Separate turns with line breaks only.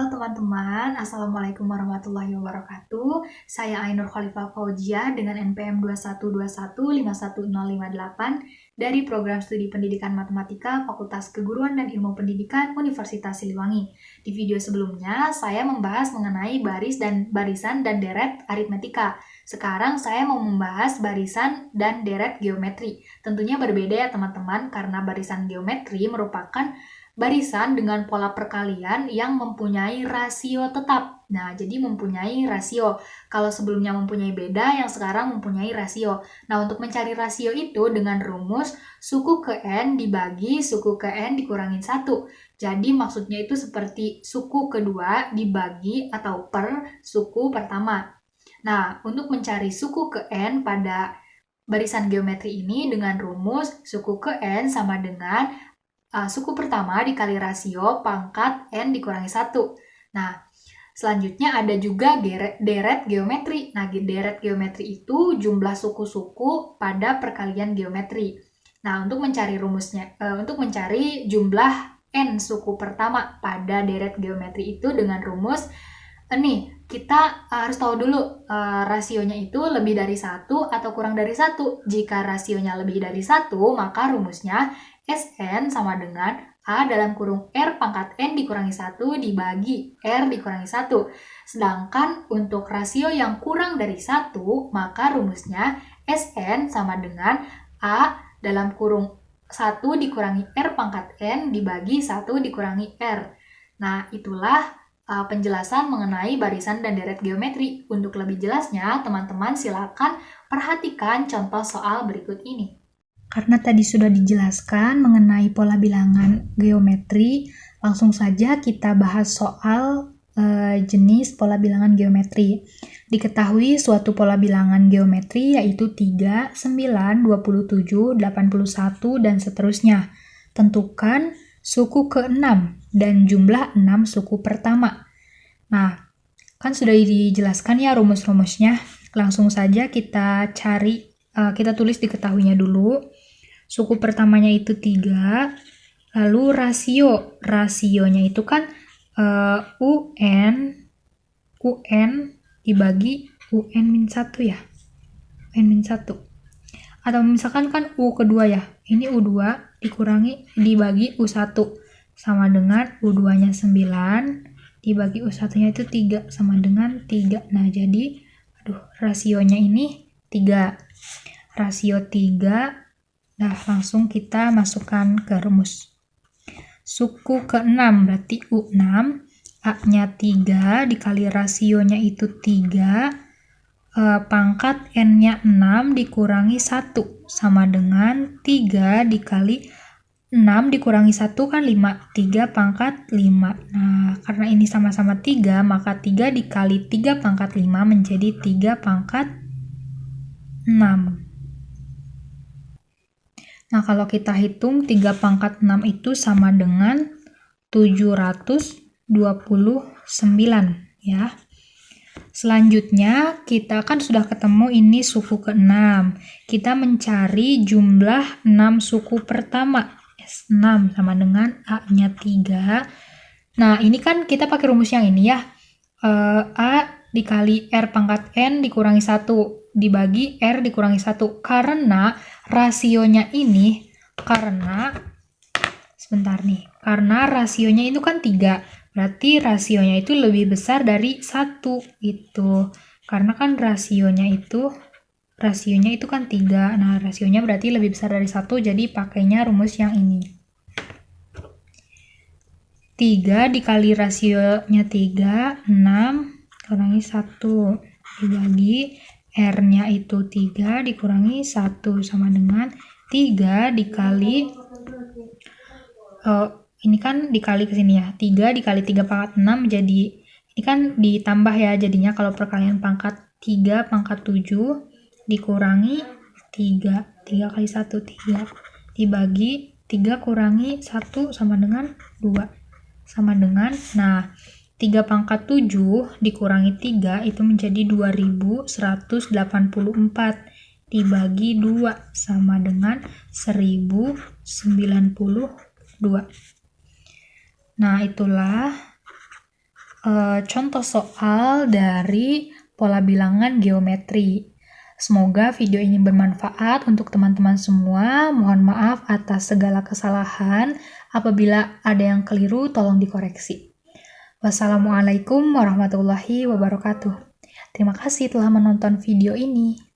Halo teman-teman, Assalamualaikum warahmatullahi wabarakatuh. Saya Ainur Khalifah Fauziah dengan NPM 2121510558 dari Program Studi Pendidikan Matematika Fakultas Keguruan dan Ilmu Pendidikan Universitas Siliwangi. Di video sebelumnya, saya membahas mengenai barisan dan deret aritmetika. Sekarang saya mau membahas barisan dan deret geometri. Tentunya berbeda ya teman-teman, karena barisan geometri merupakan barisan dengan pola perkalian yang mempunyai rasio tetap. Nah, jadi mempunyai rasio. Kalau sebelumnya mempunyai beda, yang sekarang mempunyai rasio. Nah, untuk mencari rasio itu dengan rumus suku ke N dibagi suku ke N dikurangin 1. Jadi maksudnya itu seperti suku kedua dibagi atau per suku pertama. Nah, untuk mencari suku ke N pada barisan geometri ini dengan rumus suku ke N sama dengan suku pertama dikali rasio pangkat N dikurangi 1. Nah, selanjutnya ada juga deret geometri. Nah, deret geometri itu jumlah suku-suku pada perkalian geometri. Nah, untuk mencari untuk mencari jumlah N suku pertama pada deret geometri itu dengan rumus kita harus tahu dulu rasionya itu lebih dari 1 atau kurang dari 1. Jika rasionya lebih dari 1, maka rumusnya Sn sama dengan A dalam kurung R pangkat N dikurangi 1 dibagi R dikurangi 1. Sedangkan untuk rasio yang kurang dari 1, maka rumusnya Sn sama dengan A dalam kurung 1 dikurangi R pangkat N dibagi 1 dikurangi R. Nah, itulah penjelasan mengenai barisan dan deret geometri. Untuk lebih jelasnya, teman-teman silakan perhatikan contoh soal berikut ini.
Karena tadi sudah dijelaskan mengenai pola bilangan geometri, langsung saja kita bahas soal jenis pola bilangan geometri. Diketahui suatu pola bilangan geometri yaitu 3, 9, 27, 81, dan seterusnya. Tentukan suku ke-6 dan jumlah 6 suku pertama. Nah, kan sudah dijelaskan ya rumus-rumusnya. Langsung saja kita cari, kita tulis diketahuinya dulu. Suku pertamanya itu 3, lalu rasionya itu kan UN dibagi UN-1 ya. UN-1. Atau misalkan kan U kedua ya, ini U2 dibagi U1 sama dengan U2-nya 9 dibagi U1-nya itu 3 sama dengan 3. Nah, jadi rasionya ini 3. Rasio 3. Nah, langsung kita masukkan ke rumus. Suku ke-6 berarti U6, A-nya 3 dikali rasionya itu 3, pangkat N-nya 6 dikurangi 1 sama dengan 3 dikali 6 dikurangi 1 kan 5, 3 pangkat 5. Nah, karena ini sama-sama 3, maka 3 dikali 3 pangkat 5 menjadi 3 pangkat 6. Nah, kalau kita hitung 3 pangkat 6 itu sama dengan 729 ya. Selanjutnya, kita kan sudah ketemu ini suku ke-6. Kita mencari jumlah 6 suku pertama. S6 sama dengan A-nya 3. Nah, ini kan kita pakai rumus yang ini ya. A dikali R pangkat N dikurangi 1 dibagi R dikurangi 1. Karena rasionya ini, karena rasionya itu kan 3. Berarti rasionya itu lebih besar dari 1 gitu. Karena kan rasionya itu kan 3. Nah, rasionya berarti lebih besar dari 1, jadi pakainya rumus yang ini. 3 dikali rasionya 3, 6 kurangi 1 dibagi R-nya itu 3 dikurangi 1 sama dengan 3 dikali ini kan dikali ke sini ya. 3 dikali 3 pangkat 6 jadi ini kan ditambah ya jadinya kalau perkalian pangkat 3 pangkat 7 dikurangi 3. 3 kali 1 3 dibagi 3 kurangi 1 sama dengan 2 sama dengan 3 pangkat 7 dikurangi 3 itu menjadi 2184 dibagi 2 sama dengan 1092. Nah, itulah contoh soal dari pola bilangan geometri. Semoga video ini bermanfaat untuk teman-teman semua. Mohon maaf atas segala kesalahan. Apabila ada yang keliru, tolong dikoreksi. Wassalamualaikum warahmatullahi wabarakatuh. Terima kasih telah menonton video ini.